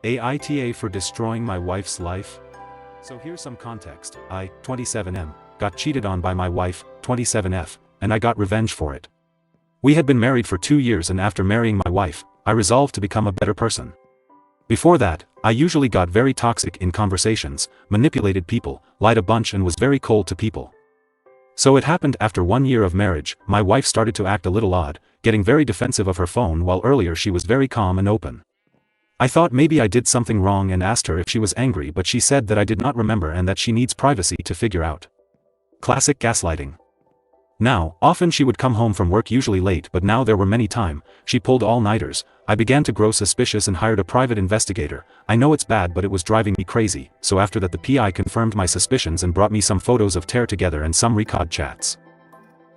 Aita for destroying my wife's life? So here's some context. I, 27M, got cheated on by my wife, 27F, and I got revenge for it. We had been married for 2 years, and after marrying my wife, I resolved to become a better person. Before that, I usually got very toxic in conversations, manipulated people, lied a bunch, and was very cold to people. So it happened after 1 year of marriage, my wife started to act a little odd, getting very defensive of her phone while earlier she was very calm and open. I thought maybe I did something wrong and asked her if she was angry, but she said that I did not remember and that she needs privacy to figure out. Classic gaslighting. Now, often she would come home from work usually late, but now there were many times she pulled all-nighters. I began to grow suspicious and hired a private investigator. I know it's bad, but it was driving me crazy, so after that the PI confirmed my suspicions and brought me some photos of tear together and some record chats.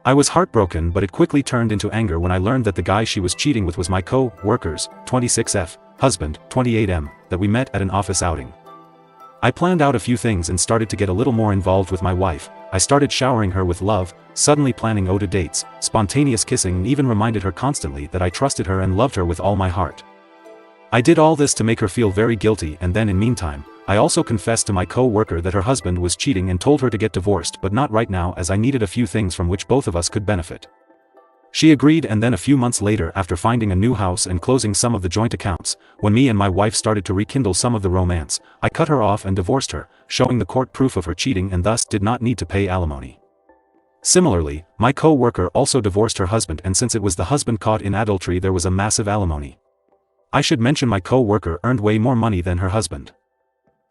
I was heartbroken, but it quickly turned into anger when I learned that the guy she was cheating with was my co-worker's 26F husband, 28M, that we met at an office outing. I planned out a few things and started to get a little more involved with my wife. I started showering her with love, suddenly planning OTA dates, spontaneous kissing, and even reminded her constantly that I trusted her and loved her with all my heart. I did all this to make her feel very guilty, and then in meantime, I also confessed to my co-worker that her husband was cheating and told her to get divorced, but not right now, as I needed a few things from which both of us could benefit. She agreed, and then a few months later, after finding a new house and closing some of the joint accounts, when me and my wife started to rekindle some of the romance, I cut her off and divorced her, showing the court proof of her cheating, and thus did not need to pay alimony. Similarly, my co-worker also divorced her husband, and since it was the husband caught in adultery, there was a massive alimony. I should mention my co-worker earned way more money than her husband.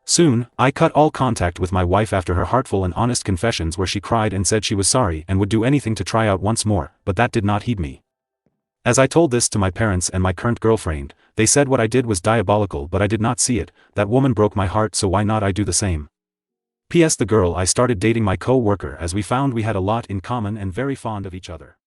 Soon, I cut all contact with my wife after her heartful and honest confessions, where she cried and said she was sorry and would do anything to try out once more, but that did not heed me. As I told this to my parents and my current girlfriend, they said what I did was diabolical, but I did not see it. That woman broke my heart, so why not I do the same? P.S. The girl I started dating my co-worker, as we found we had a lot in common and very fond of each other.